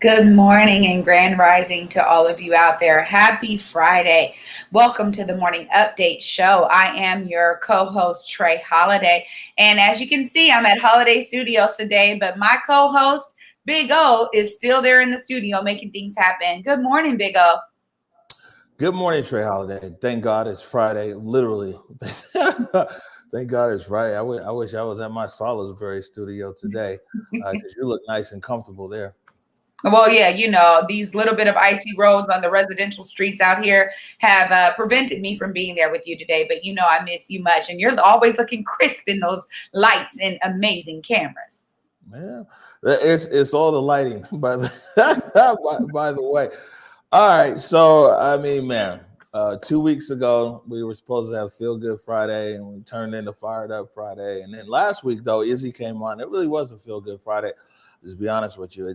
Good morning and grand rising to all of you out there. Happy Friday. Welcome to the Morning Update Show. I am your co host, Trey Holiday. And as you can see, I'm at Holiday Studios today, but my co host, Big O, is still there in the studio making things happen. Good morning, Big O. Good morning, Trey Holiday. Thank God it's Friday. Literally. Thank God it's Friday. I wish I was at my Salisbury studio today because you look nice and comfortable there. Well, yeah, these little bit of icy roads on the residential streets out here have prevented me from being there with you today. But I miss you much. And you're always looking crisp in those lights and amazing cameras. Man, it's all the lighting, by the by the way. All right, so I mean, man, 2 weeks ago we were supposed to have Feel Good Friday, and we turned into Fired Up Friday. And then last week, though, Izzy came on. It really was a Feel Good Friday. Just be honest with you,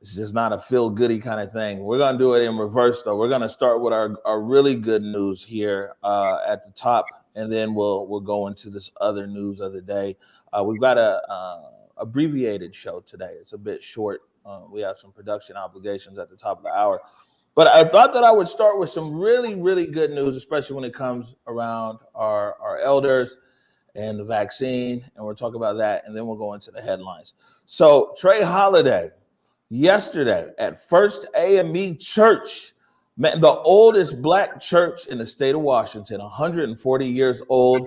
it's just not a feel goody kind of thing. We're gonna do it in reverse, though. We're gonna start with our really good news here at the top, and then we'll go into this other news of the day. We've got a abbreviated show today. It's a bit short. We have some production obligations at the top of the hour. But I thought that I would start with some really, really good news, especially when it comes around our elders and the vaccine. And we'll talk about that, and then we'll go into the headlines. So Trey Holiday, yesterday at First AME Church, the oldest Black church in the state of Washington, 140 years old.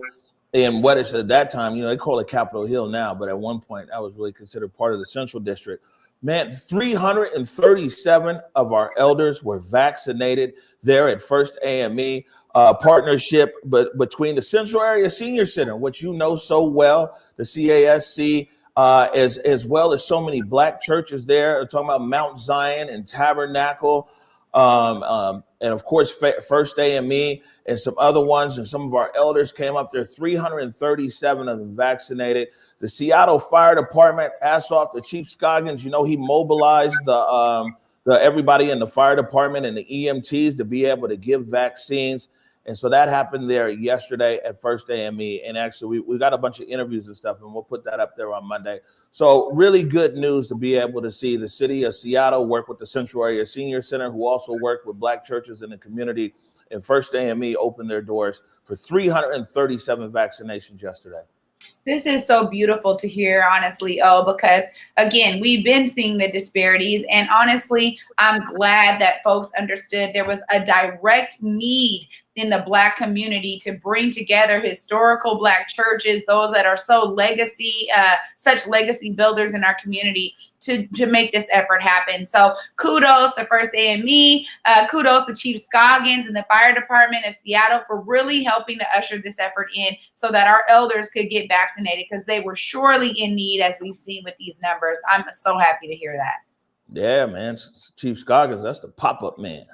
And what it's at that time, they call it Capitol Hill now, but at one point that was really considered part of the Central District. Man, 337 of our elders were vaccinated there at First AME, partnership between the Central Area Senior Center, which you know so well, the CASC, as well as so many Black churches there. We're talking about Mount Zion and Tabernacle, and of course, First AME and some other ones, and some of our elders came up there, 337 of them vaccinated. The Seattle Fire Department asked off the Chief Scoggins. He mobilized the everybody in the fire department and the EMTs to be able to give vaccines. And so that happened there yesterday at First AME. And actually, we got a bunch of interviews and stuff, and we'll put that up there on Monday. So really good news to be able to see the city of Seattle work with the Central Area Senior Center, who also work with Black churches in the community. And First AME opened their doors for 337 vaccinations yesterday. This is so beautiful to hear, honestly, because again, we've been seeing the disparities. And honestly, I'm glad that folks understood there was a direct need in the Black community to bring together historical Black churches, those that are such legacy builders in our community, to make this effort happen. So kudos to First AME, kudos to Chief Scoggins and the Fire Department of Seattle for really helping to usher this effort in so that our elders could get vaccinated, because they were surely in need, as we've seen with these numbers. I'm so happy to hear that. Yeah, man. Chief Scoggins, that's the pop-up man.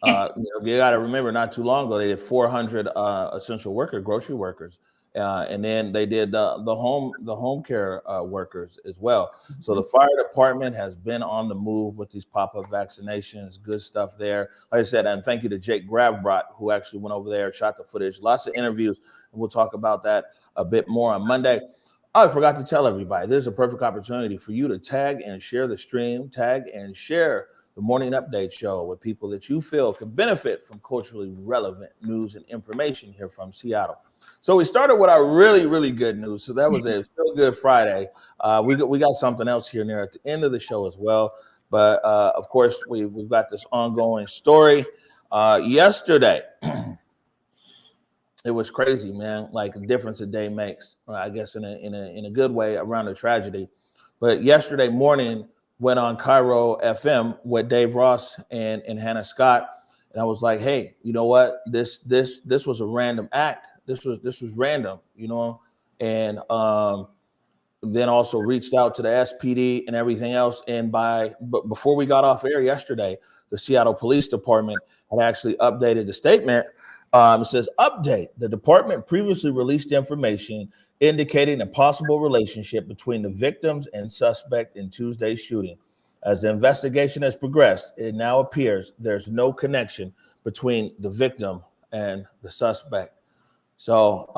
You got to remember, not too long ago, they did 400 essential grocery workers. And then they did the home care workers as well. So the fire department has been on the move with these pop-up vaccinations. Good stuff there. Like I said, and thank you to Jake Gravbrot, who actually went over there, shot the footage, lots of interviews, and we'll talk about that a bit more on Monday. I forgot to tell everybody, there's a perfect opportunity for you to tag and share the stream, tag and share the Morning Update Show with people that you feel can benefit from culturally relevant news and information here from Seattle. So we started with our really, really good news. So that was a Feel Good Friday. We got something else here near at the end of the show as well. But of course, we've got this ongoing story. Yesterday, it was crazy, man. Like, the difference a day makes, I guess, in a good way around a tragedy. But yesterday morning, went on Cairo FM with Dave Ross and Hannah Scott, and I was like, hey, you know what? This was a random act. This was random, and then also reached out to the SPD and everything else. And but before we got off air yesterday, the Seattle Police Department had actually updated the statement. It says, update: the department previously released information indicating a possible relationship between the victims and suspect in Tuesday's shooting. As the investigation has progressed, it now appears there's no connection between the victim and the suspect. So,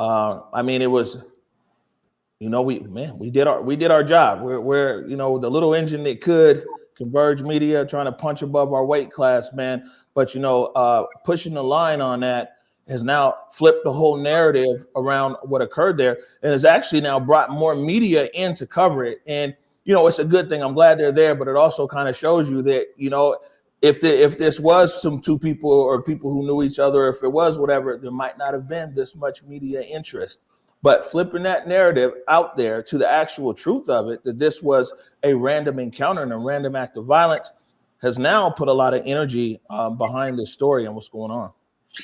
I mean, it was, we did our job. We're the little engine that could, Converge Media trying to punch above our weight class, man. But, you know, pushing the line on that has now flipped the whole narrative around what occurred there, and has actually now brought more media in to cover it. And, you know, it's a good thing. I'm glad they're there, but it also kind of shows you that, you know, if this was two people or people who knew each other, if it was whatever, there might not have been this much media interest. But flipping that narrative out there to the actual truth of it, that this was a random encounter and a random act of violence, has now put a lot of energy behind this story and what's going on.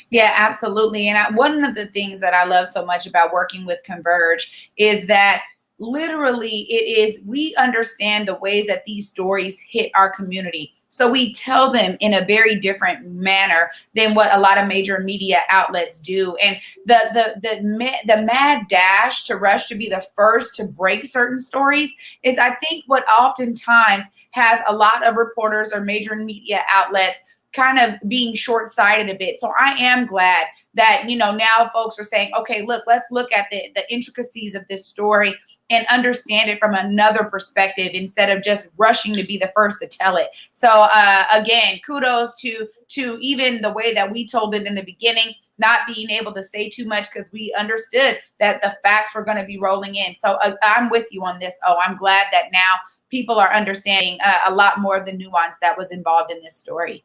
Yeah, absolutely. And one of the things that I love so much about working with Converge is that literally we understand the ways that these stories hit our community. So we tell them in a very different manner than what a lot of major media outlets do. And the mad dash to rush to be the first to break certain stories is, I think, what oftentimes has a lot of reporters or major media outlets kind of being short-sighted a bit. So I am glad that, you know, now folks are saying, okay, look, let's look at the intricacies of this story and understand it from another perspective instead of just rushing to be the first to tell it. So again, kudos to even the way that we told it in the beginning, not being able to say too much because we understood that the facts were going to be rolling in. So I'm with you on this. Oh, I'm glad that now people are understanding a lot more of the nuance that was involved in this story.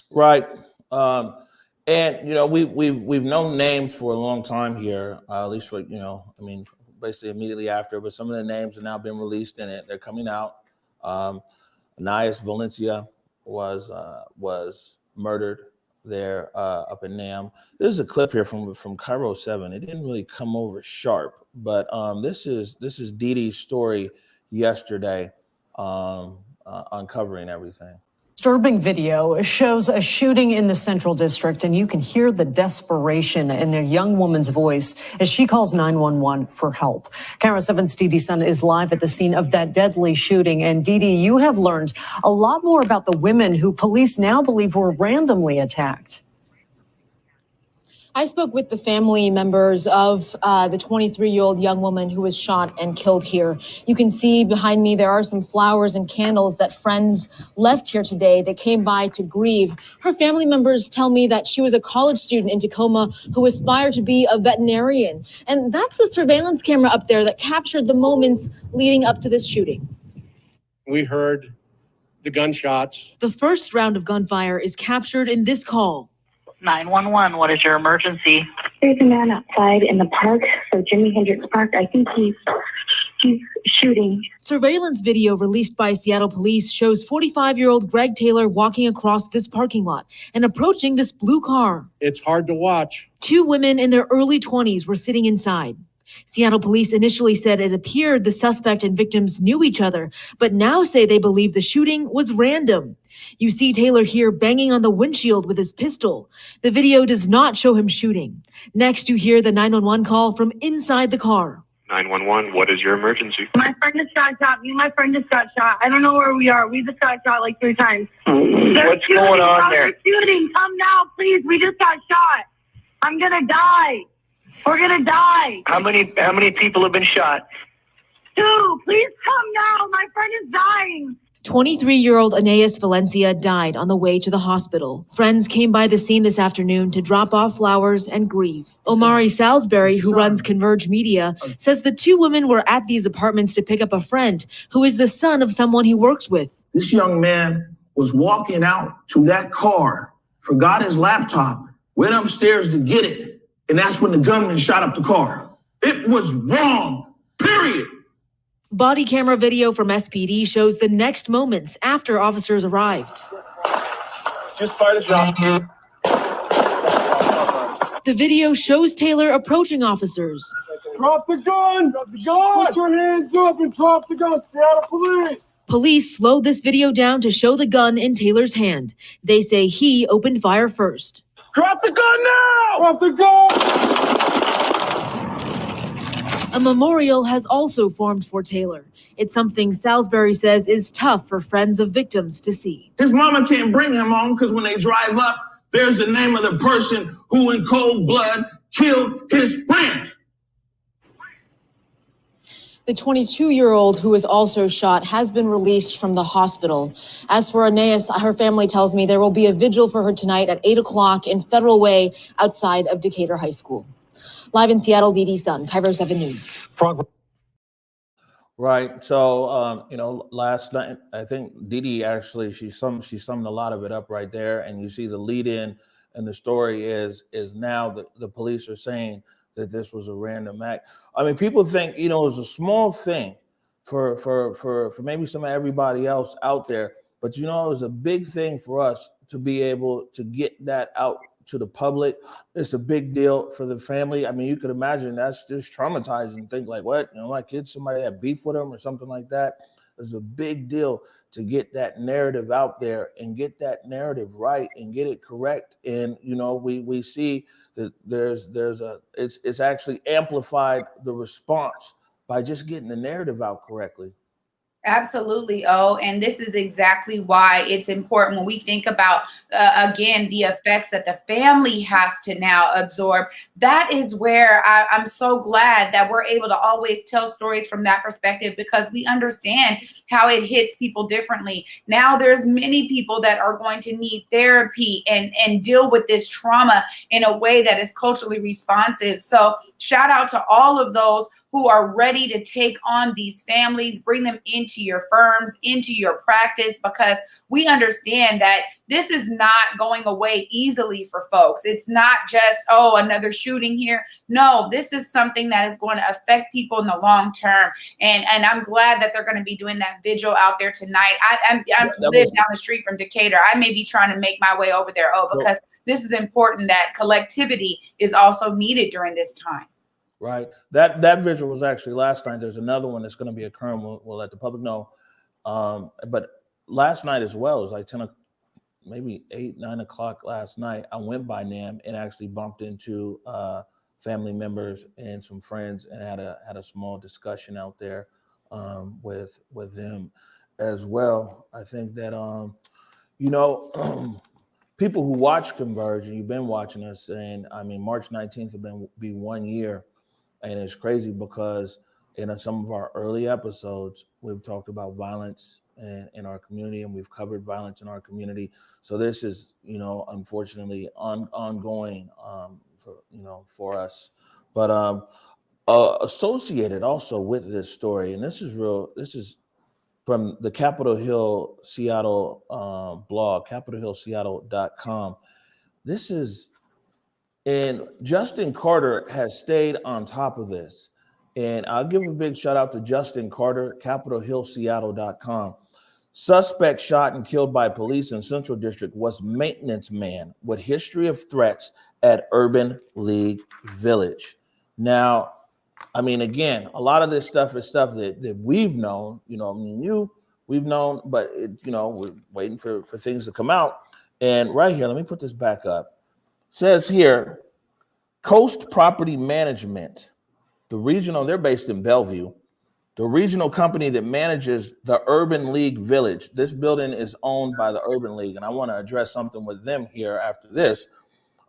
Right. And, you know, we've known names for a long time here, at least for, you know, I mean, basically immediately after, but some of the names have now been released in it. They're coming out. Anais Valencia was murdered there up in NAAM. There's a clip here from Cairo 7. It didn't really come over sharp, but this is Dee Dee's story yesterday, uncovering everything. Disturbing video shows a shooting in the Central District, and you can hear the desperation in a young woman's voice as she calls 911 for help. Camera 7's Dee Dee Sun is live at the scene of that deadly shooting. And Dee Dee, you have learned a lot more about the women who police now believe were randomly attacked. I spoke with the family members of the 23-year-old young woman who was shot and killed here. You can see behind me there are some flowers and candles that friends left here today that came by to grieve. Her family members tell me that she was a college student in Tacoma who aspired to be a veterinarian. And that's the surveillance camera up there that captured the moments leading up to this shooting. We heard the gunshots. The first round of gunfire is captured in this call. 911, what is your emergency? There's a man outside in the park, so Jimi Hendrix Park. I think he's shooting. Surveillance video released by Seattle police shows 45-year-old Greg Taylor walking across this parking lot and approaching this blue car. It's hard to watch. Two women in their early 20s were sitting inside. Seattle police initially said it appeared the suspect and victims knew each other, but now say they believe the shooting was random. You see Taylor here banging on the windshield with his pistol. The video does not show him shooting. Next, you hear the 911 call from inside the car. 911, what is your emergency? My friend just got shot. Me and my friend just got shot. I don't know where we are. We just got shot like 3 times. What's going on there? Shooting. Come now, please. We just got shot. I'm going to die. We're going to die. How many people have been shot? 2. Please come now. My friend is dying. 23-year-old Anais Valencia died on the way to the hospital. Friends came by the scene this afternoon to drop off flowers and grieve. Omari Salisbury, who runs Converge Media, says the two women were at these apartments to pick up a friend who is the son of someone he works with. This young man was walking out to that car, forgot his laptop, went upstairs to get it, and that's when the gunman shot up the car. It was wrong, period. Body camera video from SPD shows the next moments after officers arrived. Just fire the shot. The video shows Taylor approaching officers. Drop the gun! Drop the gun! Put your hands up and drop the gun, Seattle Police! Police slowed this video down to show the gun in Taylor's hand. They say he opened fire first. Drop the gun now! Drop the gun! A memorial has also formed for Taylor. It's something Salisbury says is tough for friends of victims to see. His mama can't bring him home because when they drive up, there's the name of the person who in cold blood killed his friends. The 22-year-old who was also shot has been released from the hospital. As for Anais, her family tells me there will be a vigil for her tonight at 8 o'clock in Federal Way outside of Decatur High School. Live in Seattle, Dee Sun, Cairo 7 News. Right. So, last night, I think Dee actually, she summed a lot of it up right there. And you see the lead in and the story is now the police are saying that this was a random act. I mean, people think, it was a small thing for maybe some of everybody else out there, but it was a big thing for us to be able to get that out to the public. It's a big deal for the family. I mean, you could imagine that's just traumatizing. Think like, what? My kids, somebody had beef with them or something like that. It's a big deal to get that narrative out there and get that narrative right and get it correct. And we see that it's actually amplified the response by just getting the narrative out correctly. Absolutely. Oh, and this is exactly why it's important when we think about, again, the effects that the family has to now absorb. That is where I'm so glad that we're able to always tell stories from that perspective, because we understand how it hits people differently. Now there's many people that are going to need therapy and deal with this trauma in a way that is culturally responsive. So shout out to all of those who are ready to take on these families, bring them into your firms, into your practice, because we understand that this is not going away easily for folks. It's not just, another shooting here. No, this is something that is going to affect people in the long term. And I'm glad that they're going to be doing that vigil out there tonight. I live down the street from Decatur. I may be trying to make my way over there, because this is important that collectivity is also needed during this time. Right. That vigil was actually last night. There's another one that's going to be occurring. We'll let the public know. But last night as well, it was like 10, maybe 8, 9 o'clock last night. I went by NAAM and actually bumped into family members and some friends and had a small discussion out there with them as well. I think that people who watch Converge, and you've been watching us, and I mean March 19th will be 1 year. And it's crazy because in some of our early episodes, we've talked about violence in our community, and we've covered violence in our community. So this is, unfortunately ongoing for us. But associated also with this story, and this is from the Capitol Hill Seattle blog, capitolhillseattle.com. And Justin Carter has stayed on top of this. And I'll give a big shout out to Justin Carter, capitolhillseattle.com. Suspect shot and killed by police in Central District was maintenance man with history of threats at Urban League Village. Now, I mean, again, a lot of this stuff is stuff that we've known, we've known, but we're waiting for things to come out. And right here, let me put this back up. Says here, Coast Property Management, they're based in Bellevue, the regional company that manages the Urban League Village. This building is owned by the Urban League, and I want to address something with them here after this.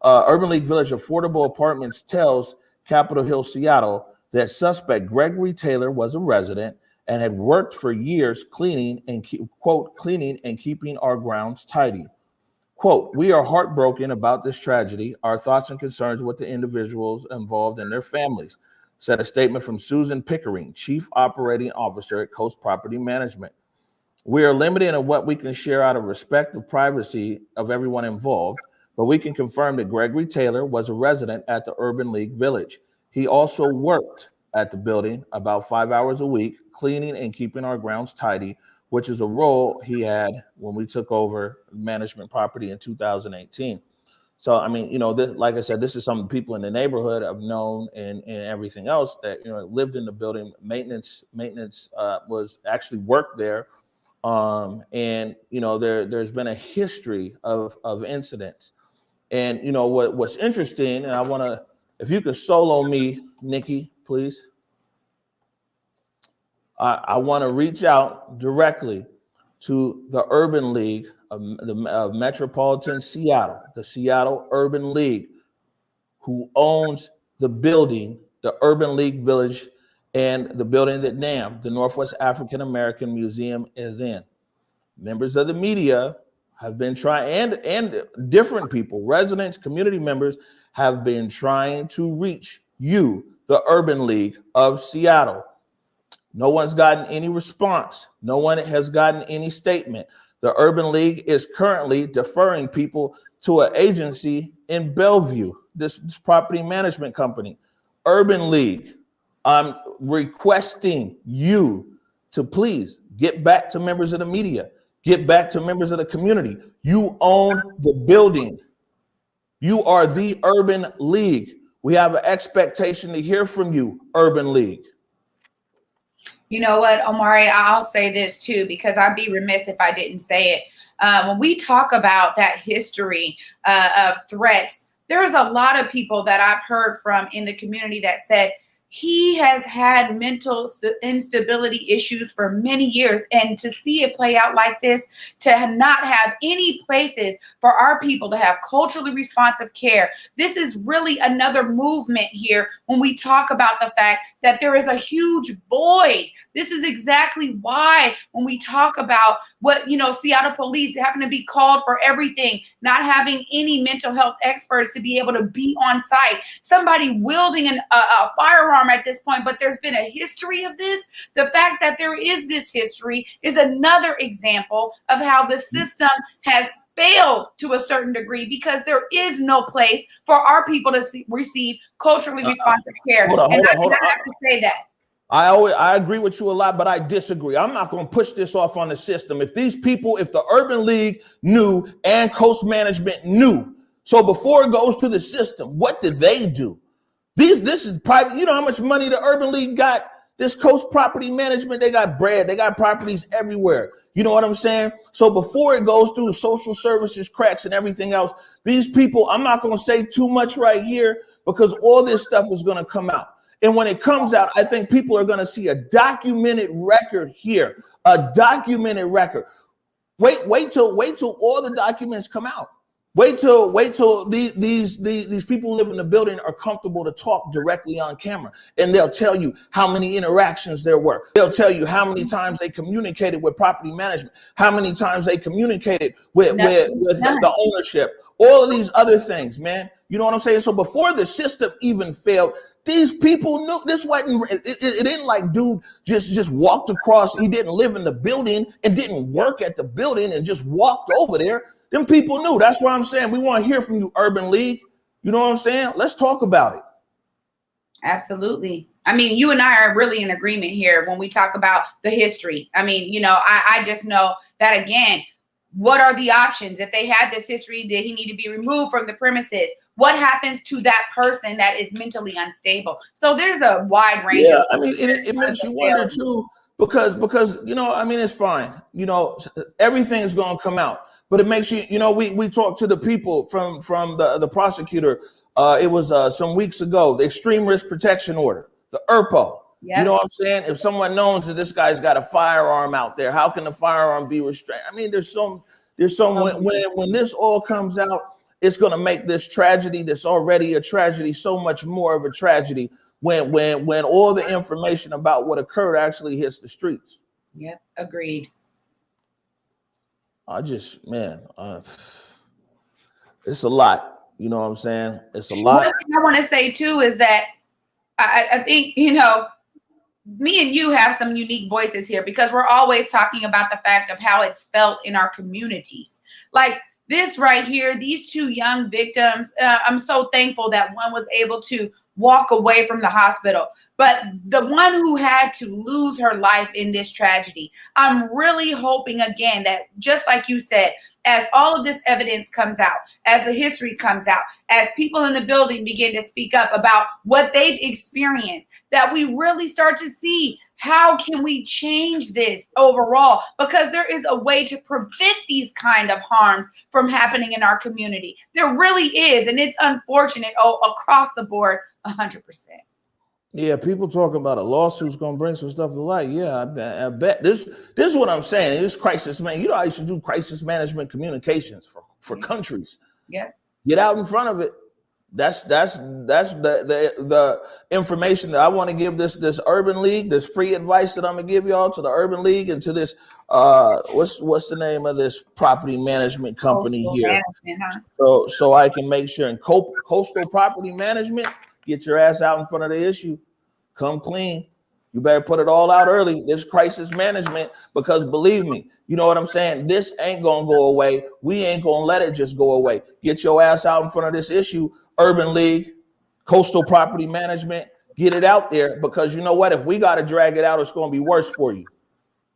Urban League Village Affordable Apartments tells Capitol Hill Seattle that suspect Gregory Taylor was a resident and had worked for years cleaning and keeping our grounds tidy. Quote, "We are heartbroken about this tragedy. Our thoughts and concerns with the individuals involved and their families," said a statement from Susan Pickering, Chief Operating Officer at Coast Property Management. "We are limited in what we can share out of respect of privacy of everyone involved, but we can confirm that Gregory Taylor was a resident at the Urban League Village. He also worked at the building about 5 hours a week, cleaning and keeping our grounds tidy, which is a role he had when we took over management property in 2018. So, I mean, like I said, this is some people in the neighborhood have known and everything else that, lived in the building. Maintenance was actually worked there. And, there's been a history of incidents. And, what's interesting, and I want to, if you could solo me, Nikki, please. I want to reach out directly to the Urban League of Metropolitan Seattle, the Seattle Urban League, who owns the building, the Urban League Village, and the building that NAAM, the Northwest African American Museum, is in. Members of the media have been trying, and different people, residents, community members, have been trying to reach you, the Urban League of Seattle. No one's gotten any response. No one has gotten any statement. The Urban League is currently deferring people to an agency in Bellevue, this property management company. Urban League, I'm requesting you to please get back to members of the media, get back to members of the community. You own the building. You are the Urban League. We have an expectation to hear from you, Urban League. You know what, Omari, I'll say this too, because I'd be remiss if I didn't say it. When we talk about that history of threats, there's a lot of people that I've heard from in the community that said, he has had mental instability issues for many years. And to see it play out like this, to not have any places for our people to have culturally responsive care, this is really another movement here when we talk about the fact that there is a huge void. This is exactly why when we talk about what, Seattle police having to be called for everything, not having any mental health experts to be able to be on site, somebody wielding a firearm at this point, but there's been a history of this. The fact that there is this history is another example of how the system has failed to a certain degree, because there is no place for our people to receive culturally responsive care. Hold on. I have to say that. I agree with you a lot, but I disagree. I'm not going to push this off on the system. If the Urban League knew and Coast Management knew, so before it goes to the system, what did they do? This is private. You know how much money the Urban League got? This Coast Property Management, they got bread. They got properties everywhere. You know what I'm saying? So before it goes through the social services cracks and everything else, these people, I'm not going to say too much right here, because all this stuff is going to come out. And when it comes out, I think people are going to see a documented record here, a documented record. Wait till all the documents come out. Wait till these people who live in the building are comfortable to talk directly on camera, and they'll tell you how many interactions there were. They'll tell you how many times they communicated with property management, how many times they communicated with the ownership, all of these other things, man. You know what I'm saying? So before the system even failed, these people knew this wasn't. It didn't like dude just walked across. He didn't live in the building and didn't work at the building and just walked over there. Them people knew. That's why I'm saying we want to hear from you, Urban League. You know what I'm saying? Let's talk about it. Absolutely. I mean, you and I are really in agreement here when we talk about the history. I mean, I just know that, again, what are the options? If they had this history, did he need to be removed from the premises? What happens to that person that is mentally unstable? So there's a wide range. Yeah, I mean, it makes you wonder too, because I mean, it's fine. Everything is going to come out. But it makes you, we talked to the people from the prosecutor. It was some weeks ago, the Extreme Risk Protection Order, the ERPO. Yep. You know what I'm saying? If someone knows that this guy's got a firearm out there, how can the firearm be restrained? I mean, there's some when this all comes out, it's going to make this tragedy that's already a tragedy so much more of a tragedy when all the information about what occurred actually hits the streets. Yep, agreed. It's a lot. You know what I'm saying? It's a lot. One thing I want to say too is that I think, me and you have some unique voices here, because we're always talking about the fact of how it's felt in our communities. Like this right here, these two young victims, I'm so thankful that one was able to walk away from the hospital. But the one who had to lose her life in this tragedy, I'm really hoping, again, that just like you said, as all of this evidence comes out, as the history comes out, as people in the building begin to speak up about what they've experienced, that we really start to see how can we change this overall, because there is a way to prevent these kind of harms from happening in our community. There really is, and it's unfortunate across the board, 100%. Yeah, people talking about a lawsuit's going to bring some stuff to light. Yeah, I bet. This is what I'm saying. This crisis, man. I used to do crisis management communications for countries. Yeah. Get out in front of it. That's the information that I want to give this Urban League, this free advice that I'm gonna give y'all to the Urban League and to this what's the name of this property management company here? So I can make sure in coastal property management, get your ass out in front of the issue, come clean. You better put it all out early, this crisis management, because believe me, you know what I'm saying? This ain't gonna go away. We ain't gonna let it just go away. Get your ass out in front of this issue, Urban League, coastal property management, get it out there, because you know what? If we gotta drag it out, it's gonna be worse for you.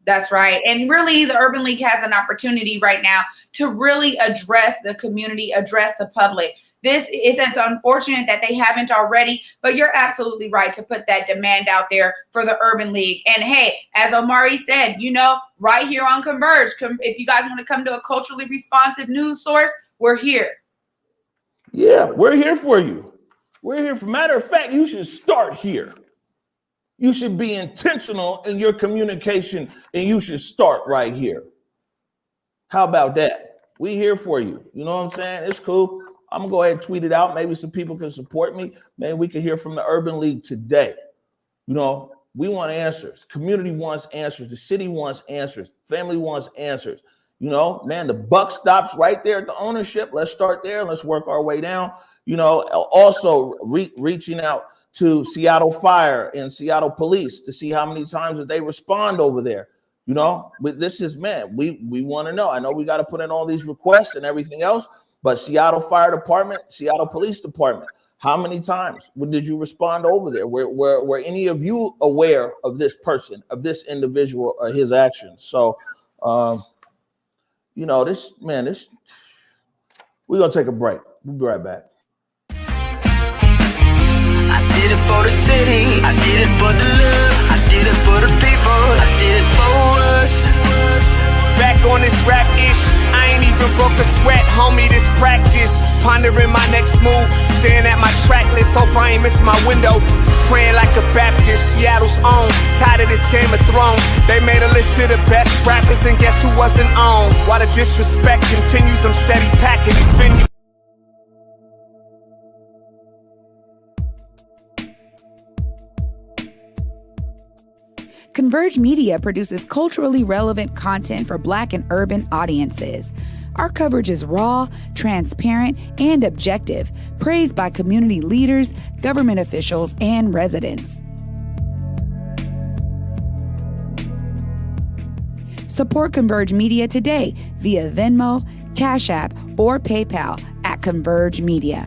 That's right. And really, the Urban League has an opportunity right now to really address the community, address the public. This is it's unfortunate that they haven't already, but you're absolutely right to put that demand out there for the Urban League. And hey, as Omari said, you know, right here on Converge, if you guys want to come to a culturally responsive news source, we're here. Yeah, we're here for you. We're here. For matter of fact, you should start here. You should be intentional in your communication, and you should start right here. How about that? We here for you. You know what I'm saying? It's cool. I'm gonna go ahead and tweet it out. Maybe some people can support me. Maybe we can hear from the Urban League today. You know, we want answers. Community wants answers. The city wants answers. Family wants answers. You know, man, the buck stops right there at the ownership. Let's start there. Let's work our way down. You know, also reaching out to Seattle Fire and Seattle Police to see how many times that they respond over there. You know, but this is, man, we want to know. I know we got to put in all these requests and everything else, but Seattle Fire Department, Seattle Police Department, how many times did you respond over there? Were any of you aware of this person, of this individual, or his actions? So, you know, this, we're going to take a break. We'll be right back. I did it for the city, I did it for the love, I did it for the people, I did it for us. Back on this rap ish, I ain't even broke a sweat, homie, this practice. Pondering my next move, staring at my track list, hope I ain't miss my window. Praying like a Baptist, Seattle's own, tired of this Game of Thrones. They made a list of the best rappers and guess who wasn't on? While the disrespect continues, I'm steady packing these venues. Converge Media produces culturally relevant content for Black and urban audiences. Our coverage is raw, transparent, and objective, praised by community leaders, government officials, and residents. Support Converge Media today via Venmo, Cash App, or PayPal at Converge Media.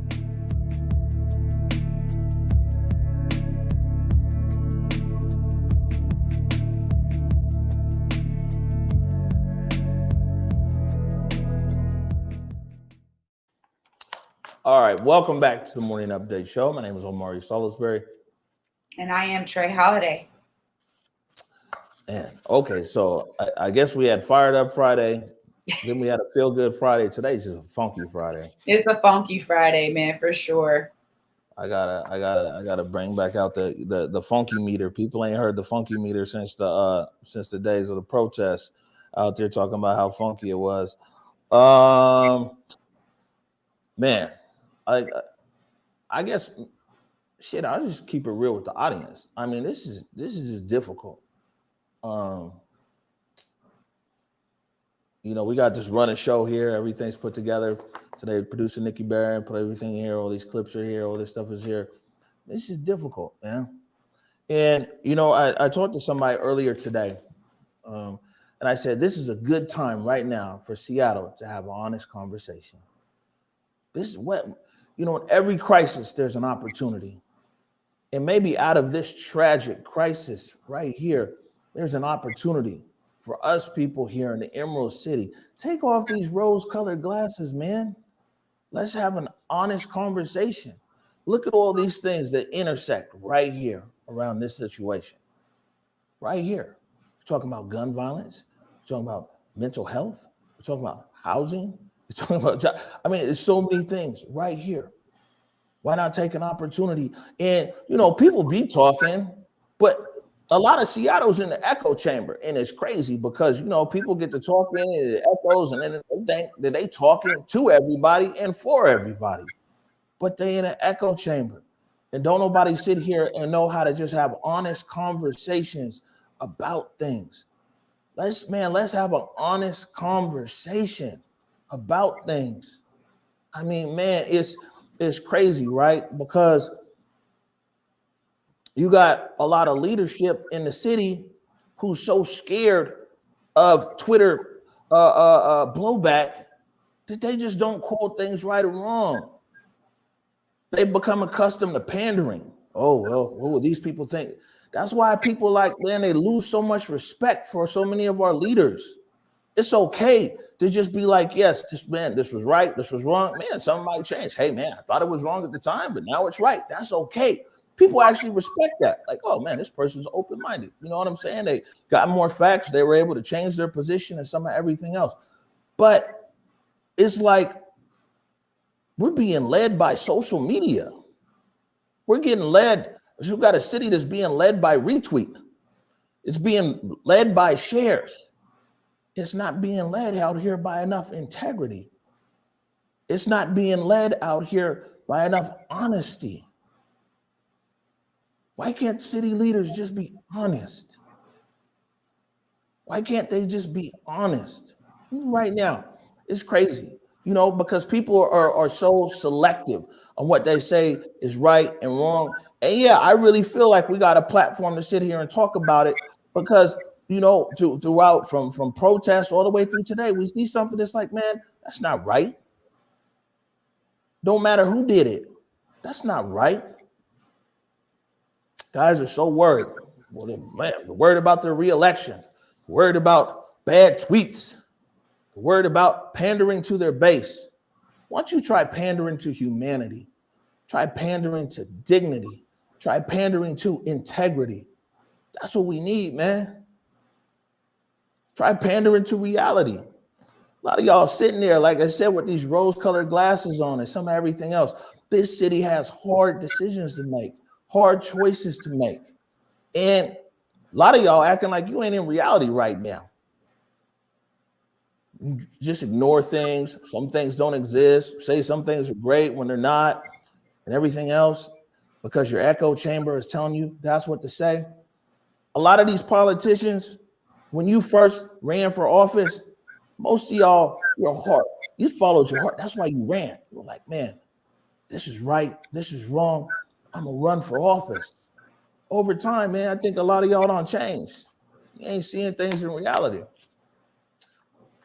All right, welcome back to the Morning Update Show. My name is Omari Salisbury. And I am Trey Holiday. Man, okay, so I guess we had Fired Up Friday, then we had a Feel Good Friday. Today's just a funky Friday. It's a funky Friday, man, for sure. I gotta bring back out the funky meter. People ain't heard the funky meter since the days of the protests out there talking about how funky it was. Man, I guess shit, I'll just keep it real with the audience. I mean, this is just difficult. You know, we got this running show here. Everything's put together. Today, producer Nikki Barron put everything here. All these clips are here. All this stuff is here. This is difficult, man. And, you know, I talked to somebody earlier today, and I said, this is a good time right now for Seattle to have an honest conversation. This is what, you know, in every crisis, there's an opportunity. And maybe out of this tragic crisis right here, there's an opportunity for us people here in the Emerald City. Take off these rose-colored glasses, man. Let's have an honest conversation. Look at all these things that intersect right here around this situation. Right here. We're talking about gun violence. We're talking about mental health. We're talking about housing. We're talking about job. I mean, there's so many things right here. Why not take an opportunity? And, you know, people be talking, but a lot of Seattle's in the echo chamber, and it's crazy because, you know, people get to talking and it echoes, and then they think that they talking to everybody and for everybody. but they in an echo chamber. And don't nobody sit here and know how to just have honest conversations about things. Let's have an honest conversation about things. I mean, man, it's crazy, right? Because you got a lot of leadership in the city who's so scared of Twitter blowback that they just don't call things right or wrong. They become accustomed to pandering. Oh, well, what will these people think? That's why people they lose so much respect for so many of our leaders. It's okay to just be like, yes, this was right, this was wrong. Man, something might change. Hey, man, I thought it was wrong at the time, but now it's right. That's okay. People actually respect that. Like, oh, man, this person's open-minded. You know what I'm saying? They got more facts. They were able to change their position and some of everything else. But it's like we're being led by social media. We're getting led. You've got a city that's being led by retweet. It's being led by shares. It's not being led out here by enough integrity. It's not being led out here by enough honesty. Why can't city leaders just be honest? Why can't they just be honest? Right now, it's crazy, because people are so selective on what they say is right and wrong. And yeah, I really feel like we got a platform to sit here and talk about it because, throughout from protests all the way through today, we see something that's like, man, that's not right. Don't matter who did it. That's not right. Guys are so worried. Well, they're worried about their reelection, worried about bad tweets, worried about pandering to their base. Why don't you try pandering to humanity? Try pandering to dignity. Try pandering to integrity. That's what we need, man. Try pandering to reality. A lot of y'all sitting there, like I said, with these rose-colored glasses on and some of everything else. This city has hard decisions to make, hard choices to make. And a lot of y'all acting like you ain't in reality right now. You just ignore things. Some things don't exist. Say some things are great when they're not, and everything else, because your echo chamber is telling you that's what to say. A lot of these politicians, when you first ran for office, most of y'all, your heart, you followed your heart. That's why you ran. You were like, man, this is right. This is wrong. I'm going to run for office. Over time, man, I think a lot of y'all don't change. You ain't seeing things in reality.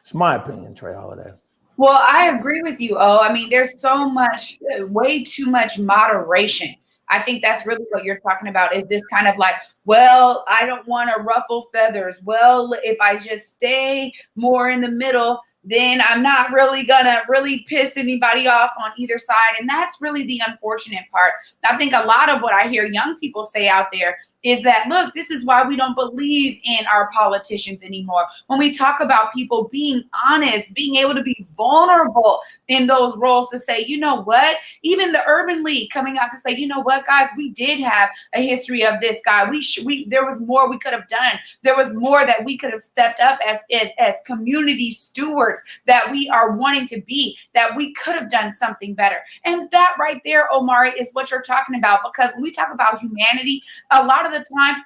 It's my opinion, Trey Holiday. Well, I agree with you, I mean, there's so much, way too much moderation. I think that's really what you're talking about is this kind of like, well, I don't want to ruffle feathers. Well, if I just stay more in the middle, then I'm not really gonna really piss anybody off on either side. And that's really the unfortunate part. I think a lot of what I hear young people say out there is that, look, this is why we don't believe in our politicians anymore. When we talk about people being honest, being able to be vulnerable in those roles to say, you know what, even the Urban League coming out to say, you know what, guys, we did have a history of this guy. There was more we could have done. There was more that we could have stepped up as community stewards that we are wanting to be, that we could have done something better. And that right there, Omari, is what you're talking about. Because when we talk about humanity, a lot of the time,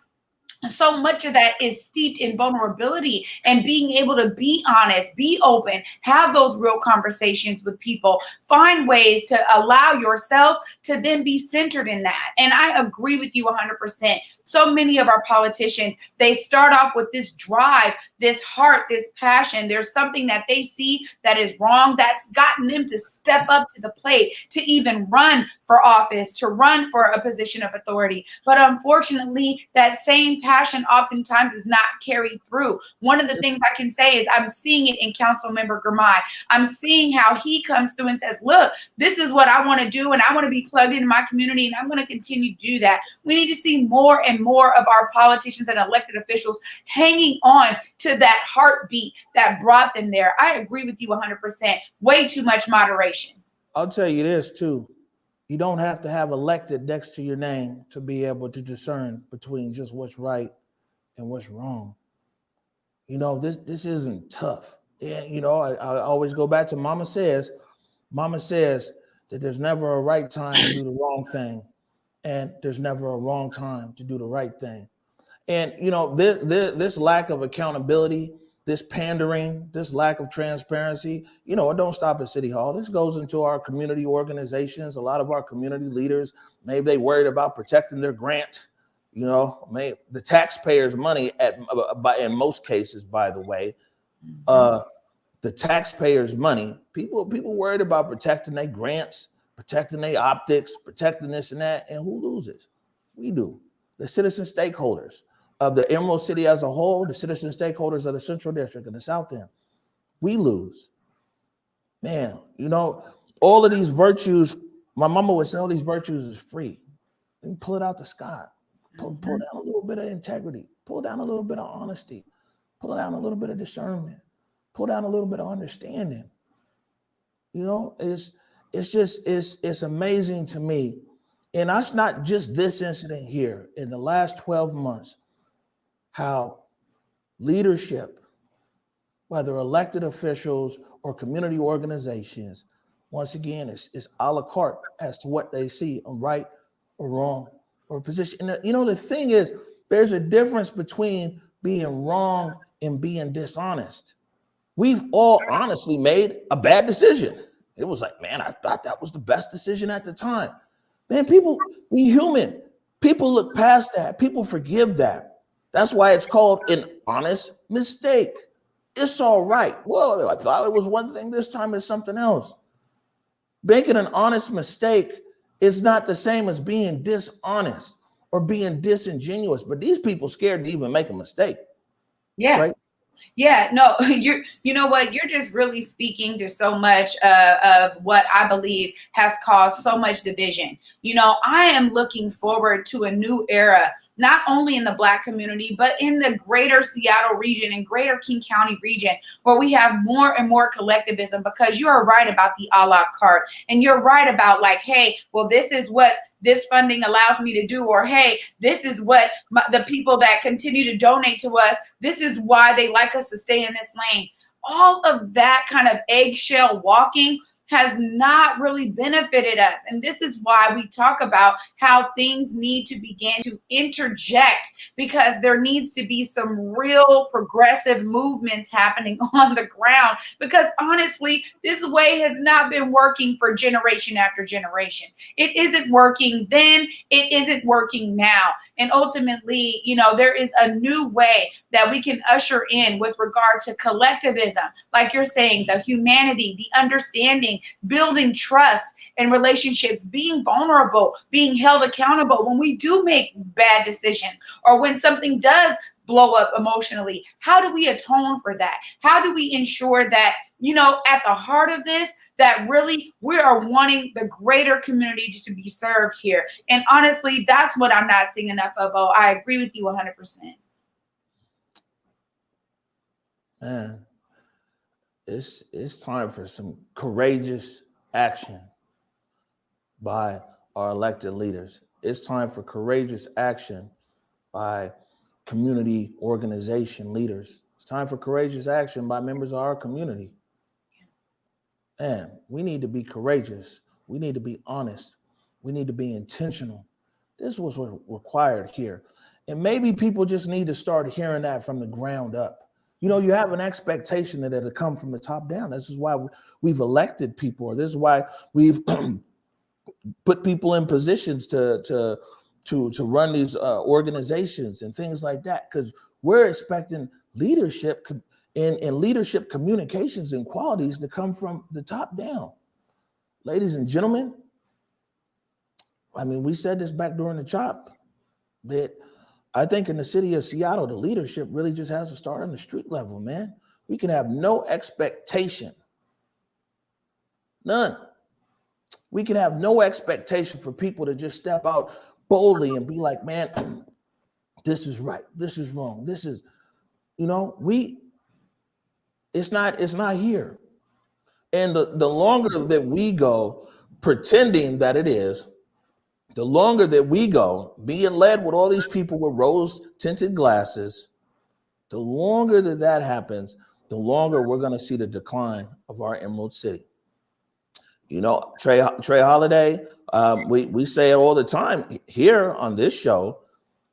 so much of that is steeped in vulnerability and being able to be honest, be open, have those real conversations with people, find ways to allow yourself to then be centered in that. And I agree with you 100%. So many of our politicians, they start off with this drive, this heart, this passion. There's something that they see that is wrong that's gotten them to step up to the plate, to even run for office, to run for a position of authority. But unfortunately, that same passion oftentimes is not carried through. One of the things I can say is I'm seeing it in Councilmember Gurmai. I'm seeing how he comes through and says, look, this is what I want to do, and I want to be plugged into my community, and I'm going to continue to do that. We need to see more and more of our politicians and elected officials hanging on to that heartbeat that brought them there. I agree with you 100%. Way too much moderation. I'll tell you this too. You don't have to have elected next to your name to be able to discern between just what's right and what's wrong. This isn't tough. Yeah, I always go back to Mama says, that there's never a right time to do the wrong thing, and there's never a wrong time to do the right thing. And this lack of accountability, this pandering, this lack of transparency, it don't stop at City Hall. This goes into our community organizations. A lot of our community leaders, maybe they worried about protecting their grant, the taxpayers' money in most cases, by the way, the taxpayers' money. People worried about protecting their grants, protecting their optics, protecting this and that. And who loses? We do. The citizen stakeholders of the Emerald City as a whole, the citizen stakeholders of the Central District and the South End, we lose. Man, all of these virtues, my mama would say all these virtues is free. You can pull it out the sky. Pull down a little bit of integrity, pull down a little bit of honesty, pull down a little bit of discernment, pull down a little bit of understanding. It's amazing to me. And that's not just this incident here. In the last 12 months, how leadership, whether elected officials or community organizations, once again, is a la carte as to what they see, right or wrong or position. And the thing is, there's a difference between being wrong and being dishonest. We've all honestly made a bad decision. It was like, man, I thought that was the best decision at the time. Man, we human. People look past that. People forgive that. That's why it's called an honest mistake. It's all right. Well, I thought it was one thing. This time it's something else. Making an honest mistake is not the same as being dishonest or being disingenuous. But these people scared to even make a mistake. Yeah. Right? Yeah, no, you know what? You're just really speaking to so much of what I believe has caused so much division. I am looking forward to a new era, not only in the Black community, but in the greater Seattle region and greater King County region, where we have more and more collectivism, because you are right about the a la carte. And you're right about like, hey, well, this is what this funding allows me to do, or hey, this is what the people that continue to donate to us, this is why they like us to stay in this lane. All of that kind of eggshell walking has not really benefited us. And this is why we talk about how things need to begin to interject, because there needs to be some real progressive movements happening on the ground. Because honestly, this way has not been working for generation after generation. It isn't working then, it isn't working now. And ultimately, there is a new way that we can usher in with regard to collectivism. Like you're saying, the humanity, the understanding, building trust and relationships, being vulnerable, being held accountable when we do make bad decisions, or when something does blow up emotionally. How do we atone for that? How do we ensure that, at the heart of this, that really we are wanting the greater community to be served here? And honestly, that's what I'm not seeing enough of. Oh, I agree with you 100%. Man, it's time for some courageous action by our elected leaders. It's time for courageous action by community organization leaders. It's time for courageous action by members of our community. And we need to be courageous. We need to be honest. We need to be intentional. This was what required here. And maybe people just need to start hearing that from the ground up. You have an expectation that it'll come from the top down. This is why we've elected people, or this is why we've put people in positions to run these organizations and things like that, because we're expecting leadership and leadership communications and qualities to come from the top down. Ladies and gentlemen, we said this back during the CHOP, that I think in the city of Seattle, the leadership really just has to start on the street level, man. We can have no expectation, none. We can have no expectation for people to just step out boldly and be like, man, this is right, this is wrong, this is, it's not here. And the longer that we go pretending that it is, the longer that we go being led with all these people with rose-tinted glasses, the longer that happens, the longer we're going to see the decline of our Emerald City. You know, Trey Holiday, we say it all the time here on this show.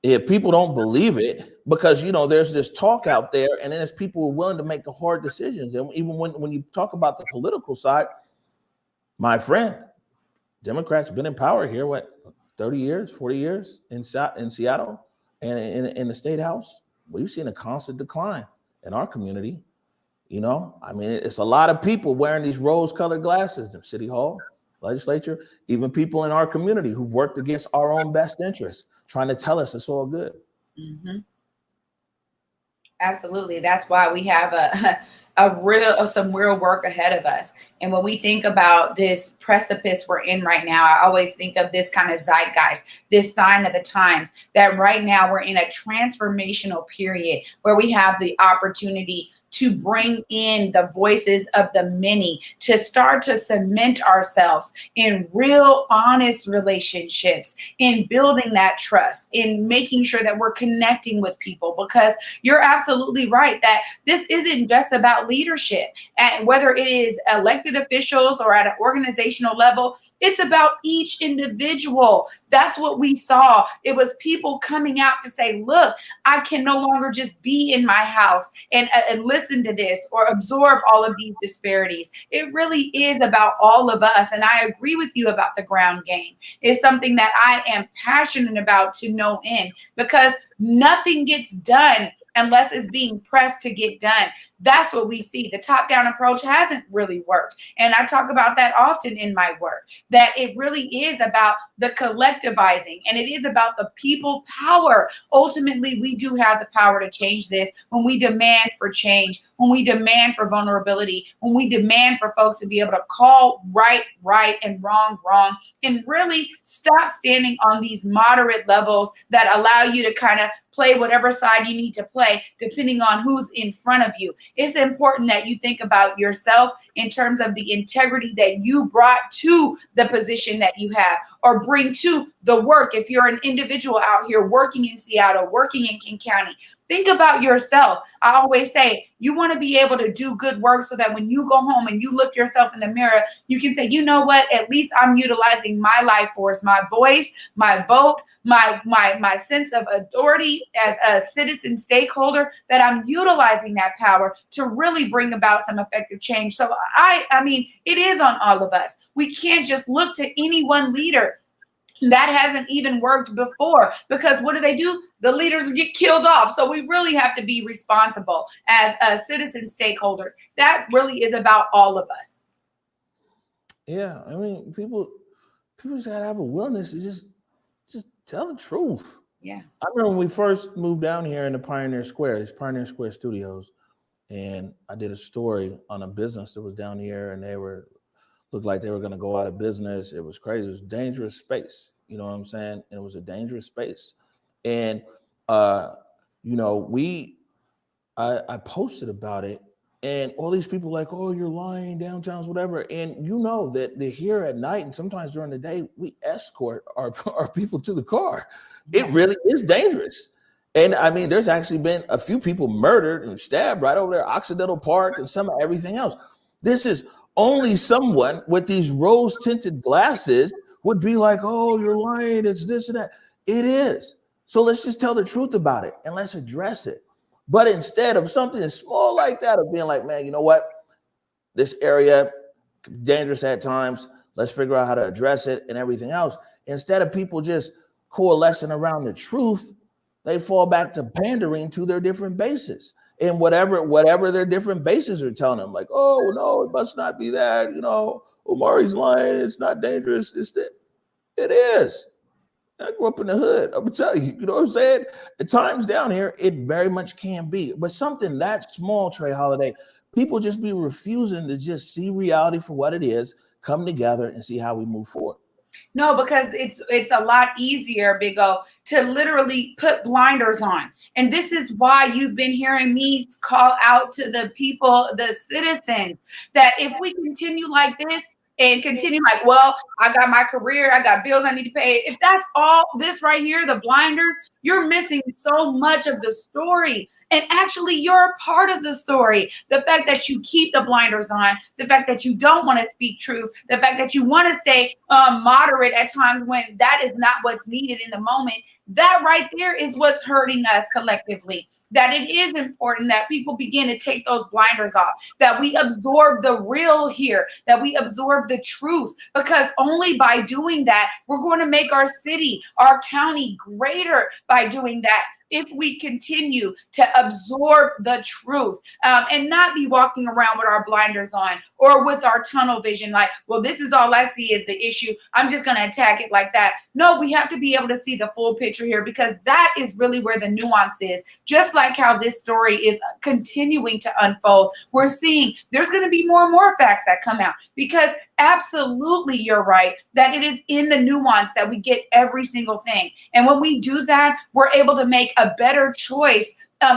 If people don't believe it, because, you know, there's this talk out there, and then there's people who are willing to make the hard decisions. And even when you talk about the political side, my friend, Democrats been in power here, what, 30 years, 40 years in Seattle and in the state house. We've seen a constant decline in our community. You know, I mean, it's a lot of people wearing these rose-colored glasses in City Hall, legislature, even people in our community who've worked against our own best interests, trying to tell us it's all good. Mm-hmm. Absolutely. That's why we have some real work ahead of us. And when we think about this precipice we're in right now, I always think of this kind of zeitgeist, this sign of the times, that right now we're in a transformational period where we have the opportunity to bring in the voices of the many, to start to cement ourselves in real, honest relationships, in building that trust, in making sure that we're connecting with people. Because you're absolutely right that this isn't just about leadership, and whether it is elected officials or at an organizational level, it's about each individual. That's what we saw. It was people coming out to say, look, I can no longer just be in my house and listen to this or absorb all of these disparities. It really is about all of us. And I agree with you about the ground game. It's something that I am passionate about to no end, because nothing gets done unless it's being pressed to get done. That's what we see. The top-down approach hasn't really worked. And I talk about that often in my work, that it really is about the collectivizing, and it is about the people power. Ultimately, we do have the power to change this when we demand for change, when we demand for vulnerability, when we demand for folks to be able to call right, and wrong, and really stop standing on these moderate levels that allow you to kind of play whatever side you need to play, depending on who's in front of you. It's important that you think about yourself in terms of the integrity that you brought to the position that you have, or bring to the work. If you're an individual out here working in Seattle, working in King County, think about yourself. I always say, you want to be able to do good work so that when you go home and you look yourself in the mirror, you can say, you know what, at least I'm utilizing my life force, my voice, my vote, my sense of authority as a citizen stakeholder, that I'm utilizing that power to really bring about some effective change. So I mean, it is on all of us. We can't just look to any one leader. That hasn't even worked before, because what do? The leaders get killed off. So we really have to be responsible as citizen stakeholders. That really is about all of us. Yeah, I mean, people just gotta have a willingness to just tell the truth. Yeah. I remember when we first moved down here in the Pioneer Square, it's Pioneer Square Studios, and I did a story on a business that was down here, and looked like they were going to go out of business. It was crazy. It was a dangerous space. You know what I'm saying? And it was a dangerous space. And, you know, I posted about it, and all these people like, oh, you're lying, downtowns, whatever. And you know that they're here at night, and sometimes during the day, we escort our people to the car. It really is dangerous. And I mean, there's actually been a few people murdered and stabbed right over there, Occidental Park, and some of everything else. This is only someone with these rose-tinted glasses would be like, oh, you're lying, it's this and that. It is. So let's just tell the truth about it, and let's address it. But instead of something as small like that, of being like, man, you know what? This area, dangerous at times. Let's figure out how to address it and everything else. Instead of people just coalescing around the truth, they fall back to pandering to their different bases. And whatever their different bases are telling them, like, oh, no, it must not be that, you know, Omari's lying, it's not dangerous. It is. I grew up in the hood. I'm gonna tell you, you know what I'm saying? At times down here, it very much can be. But something that small, Trey Holiday, people just be refusing to just see reality for what it is, come together and see how we move forward. No, because it's a lot easier, Big O, to literally put blinders on. And this is why you've been hearing me call out to the people, the citizens, that if we continue like this, and continue like, well, I got my career, I got bills I need to pay. If that's all this right here, the blinders, you're missing so much of the story. And actually, you're a part of the story. The fact that you keep the blinders on, the fact that you don't want to speak truth, the fact that you want to stay moderate at times when that is not what's needed in the moment, that right there is what's hurting us collectively. That it is important that people begin to take those blinders off, that we absorb the real here, that we absorb the truth, because only by doing that, we're going to make our city, our county greater by doing that. If we continue to absorb the truth and not be walking around with our blinders on or with our tunnel vision, like, well, this is all I see is the issue, I'm just going to attack it like that. No, we have to be able to see the full picture here, because that is really where the nuance is. Just like how this story is continuing to unfold, we're seeing there's going to be more and more facts that come out, because absolutely, you're right, that it is in the nuance that we get every single thing. And when we do that, we're able to make a better choice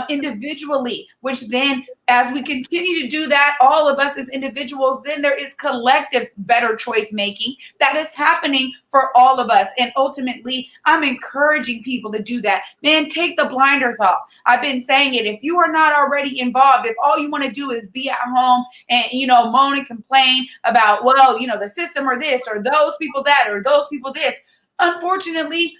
individually, which then, as we continue to do that, all of us as individuals, then there is collective better choice making that is happening for all of us. And ultimately, I'm encouraging people to do that. Man, take the blinders off. I've been saying it. If you are not already involved, if all you want to do is be at home and, moan and complain about, well, the system or this or those people that or those people this, unfortunately,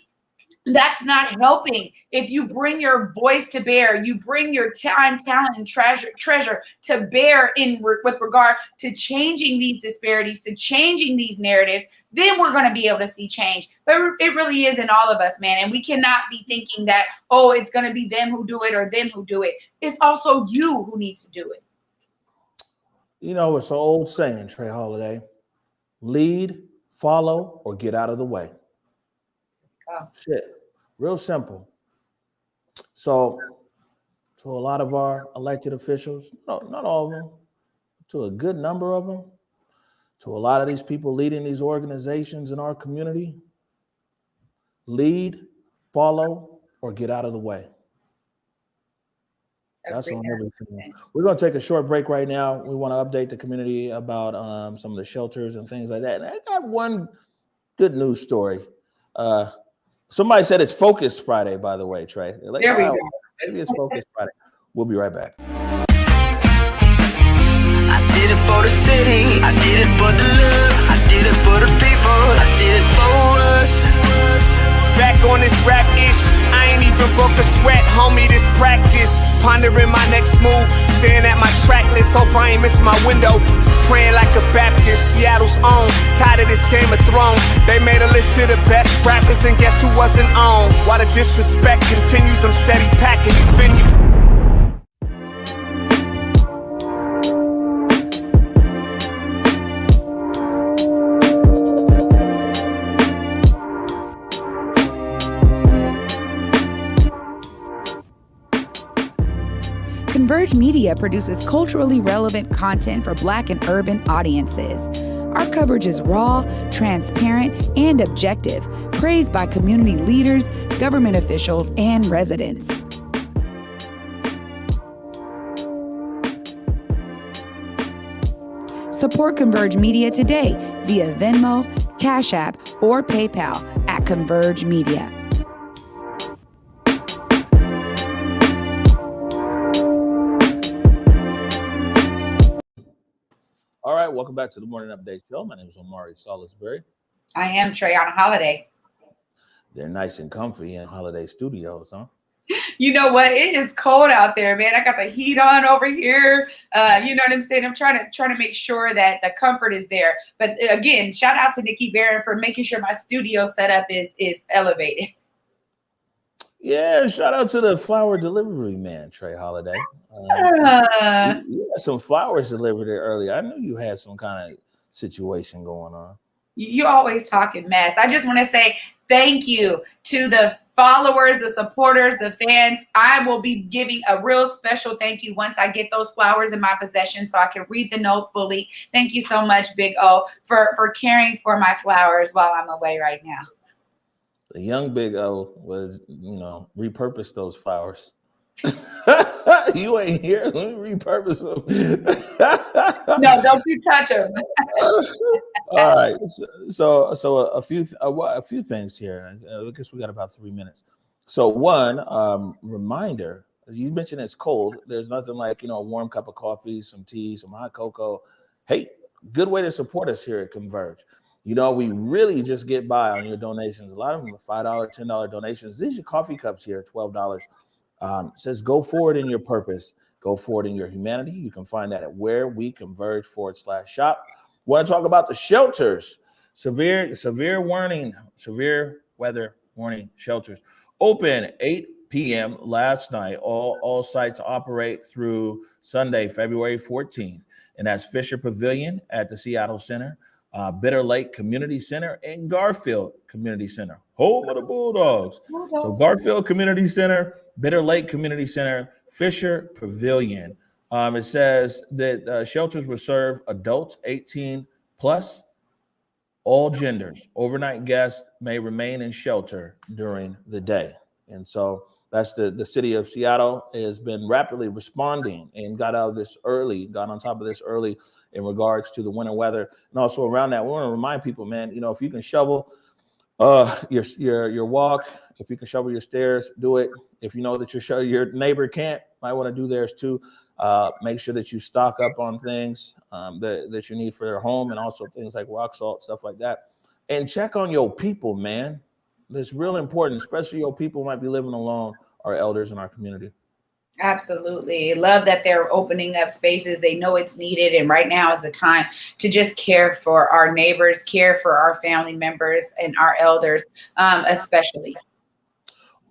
that's not helping. If you bring your voice to bear, you bring your time, talent, and treasure to bear with regard to changing these disparities, to changing these narratives, then we're going to be able to see change. But it really is in all of us, man. And we cannot be thinking that, oh, it's going to be them who do it or them who do it. It's also you who needs to do it. It's an old saying, Trey Holiday: lead, follow, or get out of the way. Oh. Shit. Real simple. So, to a lot of our elected officials, no, not all of them, to a good number of them, to a lot of these people leading these organizations in our community, lead, follow, or get out of the way. That's on everything. We're going to take a short break right now. We want to update the community about some of the shelters and things like that. And I got one good news story. Somebody said it's Focus Friday, by the way, Trey. Like, there we go. Maybe it's Focus Friday. We'll be right back. I did it for the city. I did it for the love. I did it for the people. I did it for us. Back on this rap-ish. I ain't even broke a sweat, homie, this practice. Pondering my next move. Staring at my track list. Hope I ain't miss my window. Praying like a Baptist, Seattle's own. Tired of this Game of Thrones. They made a list of the best rappers, and guess who wasn't on? While the disrespect continues, I'm steady packing these venues. Converge Media produces culturally relevant content for Black and urban audiences. Our coverage is raw, transparent, and objective, praised by community leaders, government officials, and residents. Support Converge Media today via Venmo, Cash App, or PayPal at Converge Media. All right, welcome back to the Morning Update Show. My name is Omari Salisbury. I am Trey on a holiday. They're nice and comfy in Holiday Studios, huh? You know what? It is cold out there, man. I got the heat on over here. You know what I'm saying? I'm trying to make sure that the comfort is there. But again, shout out to Nikki Barron for making sure my studio setup is elevated. Yeah, shout out to the flower delivery man, Trey Holiday. You had some flowers delivered there earlier. I knew you had some kind of situation going on. You always talking mess. I just want to say thank you to the followers, the supporters, the fans. I will be giving a real special thank you once I get those flowers in my possession so I can read the note fully. Thank you so much, Big O, for caring for my flowers while I'm away right now. The young Big O was, repurpose those flowers. You ain't here. Let me repurpose them. No, don't you touch them. All right. So a few things here. I guess we got about 3 minutes. So one reminder: you mentioned it's cold. There's nothing like a warm cup of coffee, some tea, some hot cocoa. Hey, good way to support us here at Converge. We really just get by on your donations. A lot of them are $5, $10 donations. These are coffee cups here, $12. It says go forward in your purpose, go forward in your humanity. You can find that at whereweconverge.com/shop. Want to talk about the shelters? Severe weather warning shelters open 8 p.m. last night. All sites operate through Sunday, February 14th, and that's Fisher Pavilion at the Seattle Center, Bitter Lake Community Center, and Garfield Community Center, home of the Bulldogs. So Garfield Community Center, Bitter Lake Community Center, Fisher Pavilion. It says that shelters will serve adults 18 plus, all genders. Overnight guests may remain in shelter during the day. And so that's the city of Seattle has been rapidly responding and got on top of this early in regards to the winter weather. And also around that, we want to remind people, man, if you can shovel your walk, if you can shovel your stairs, do it. If you know that your neighbor can't, might want to do theirs too. Make sure that you stock up on things that you need for your home, and also things like rock salt, stuff like that. And check on your people, man. That's real important, especially your people who might be living alone, our elders in our community. Absolutely. Love that they're opening up spaces. They know it's needed. And right now is the time to just care for our neighbors, care for our family members and our elders, especially.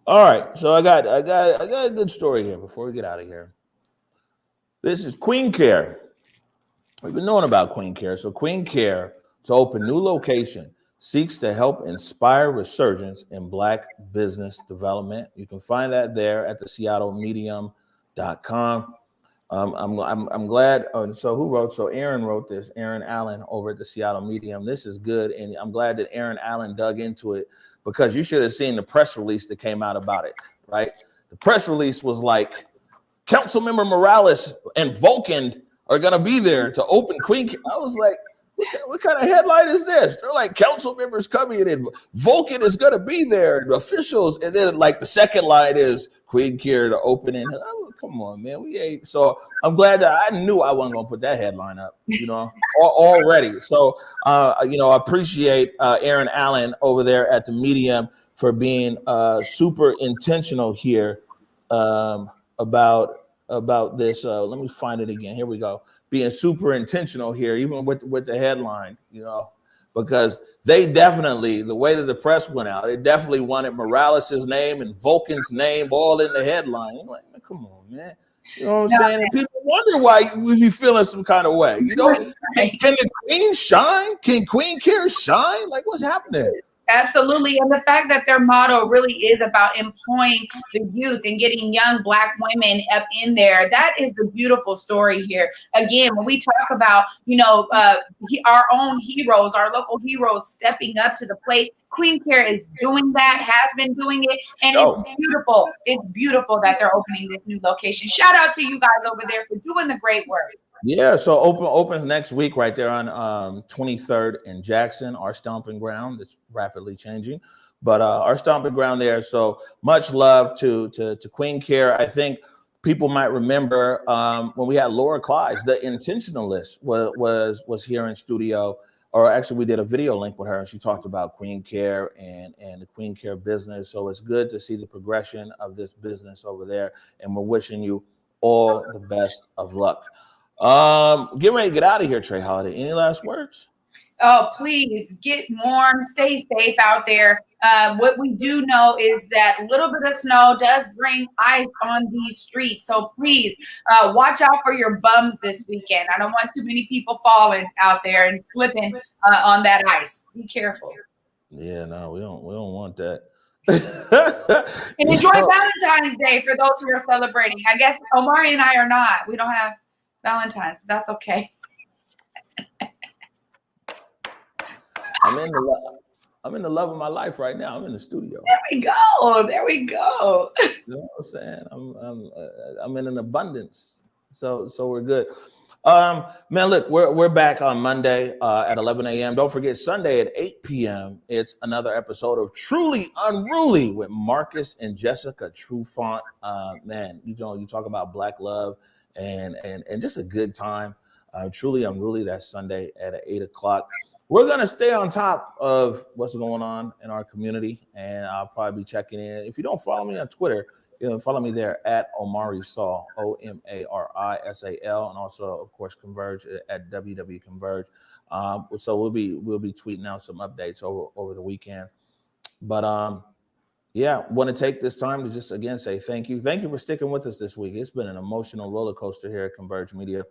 All right. So I got a good story here before we get out of here. This is Queen Care. We've been knowing about Queen Care. So Queen Care, to open new location, seeks to help inspire resurgence in Black business development. You can find that there at the SeattleMedium.com. I'm glad. So who wrote? So Aaron wrote this. Aaron Allen over at the Seattle Medium. This is good, and I'm glad that Aaron Allen dug into it, because you should have seen the press release that came out about it. Right? The press release was like, Councilmember Morales and Vulcan are going to be there to open Queen Care. I was like, what kind of headline is this? They're like, council members coming and Vulcan is going to be there, the officials. And then like the second line is Queen Care to open in. Oh, come on, man. We ain't. So I'm glad that I knew I wasn't going to put that headline up, already. So, I appreciate Aaron Allen over there at the Medium for being super intentional here about this. Let me find it again. Here we go. Being super intentional here, even with the headline, because they definitely, the way that the press went out, they definitely wanted Morales' name and Vulcan's name all in the headline. I'm like, man, come on, man. You know what I'm saying? And people wonder why we be feeling some kind of way. Can the Queen shine? Can Queen Care shine? Like, what's happening? Absolutely. And the fact that their motto really is about employing the youth and getting young Black women up in there. That is the beautiful story here. Again, when we talk about, our own heroes, our local heroes stepping up to the plate, Queen Care is doing that, has been doing it. And it's beautiful. It's beautiful that they're opening this new location. Shout out to you guys over there for doing the great work. Yeah, so opens next week right there on 23rd in Jackson, our stomping ground. It's rapidly changing, but our stomping ground there. So much love to Queen Care. I think people might remember when we had Laura Clyde, the intentionalist, was here in studio, or actually we did a video link with her, and she talked about Queen Care and the Queen Care business. So it's good to see the progression of this business over there, and we're wishing you all the best of luck. Get ready to get out of here, Trey Holiday. Any last words? Oh, please get warm, stay safe out there. What we do know is that a little bit of snow does bring ice on these streets. So please watch out for your bums this weekend. I don't want too many people falling out there and slipping on that ice. Be careful. Yeah, no, we don't want that. And enjoy Valentine's Day for those who are celebrating. I guess Omari and I are not. We don't have Valentine's. That's okay. I'm in the love of my life right now. I'm in the studio. There we go. You know what I'm saying? I'm in an abundance. So we're good. Man, look, we're back on Monday at 11 a.m. Don't forget Sunday at 8 p.m. It's another episode of Truly Unruly with Marcus and Jessica Trufant. Man, you talk about Black love and just a good time. Truly Unruly, that's Sunday at 8 o'clock. We're gonna stay on top of what's going on in our community, and I'll probably be checking in. If you don't follow me on Twitter, you know, follow me there at Omarisal, OMARISAL, and also, of course, Converge at WW Converge. So we'll be tweeting out some updates over the weekend. But yeah, want to take this time to just again say thank you. Thank you for sticking with us this week. It's been an emotional roller coaster here at Converge Media.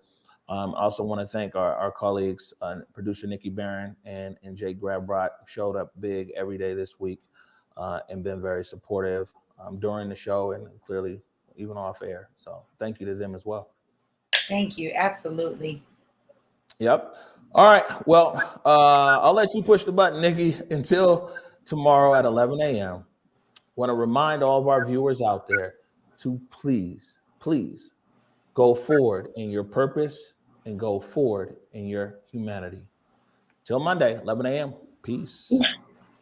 I also want to thank our colleagues, producer Nikki Barron and Jay Grabrot, showed up big every day this week and been very supportive during the show and clearly even off air. So thank you to them as well. Thank you. Absolutely. Yep. All right. Well, I'll let you push the button, Nikki, until tomorrow at 11 a.m. Want to remind all of our viewers out there to please go forward in your purpose and go forward in your humanity. Till Monday, 11 a.m. Peace.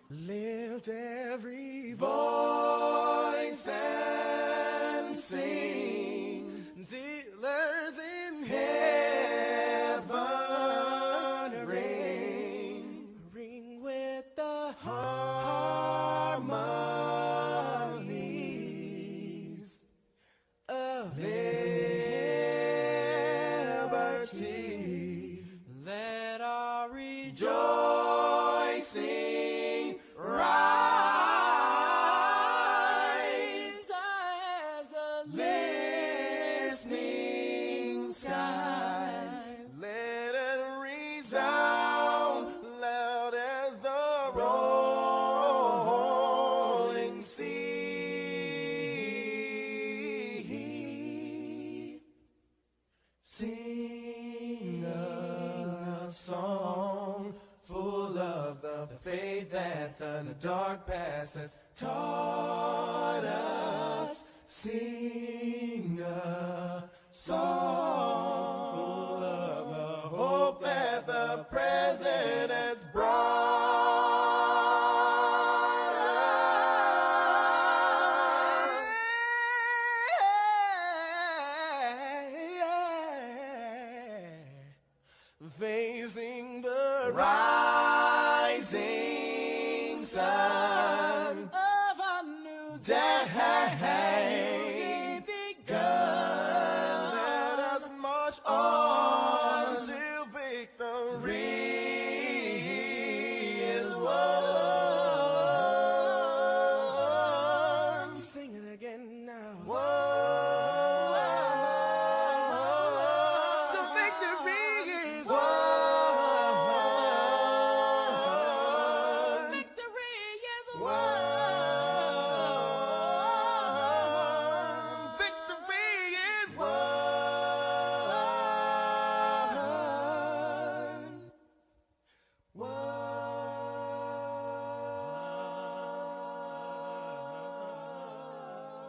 Lift every voice and sing till earth in heaven ring with the harmonies of liberty. Let our rejoicing rise as the listening skies. Let it resound loud as the rolling sea. Sing a song full of the faith that the dark past has taught us. Sing a song full of the hope that the present has brought us. Facing the rising sun of a new day.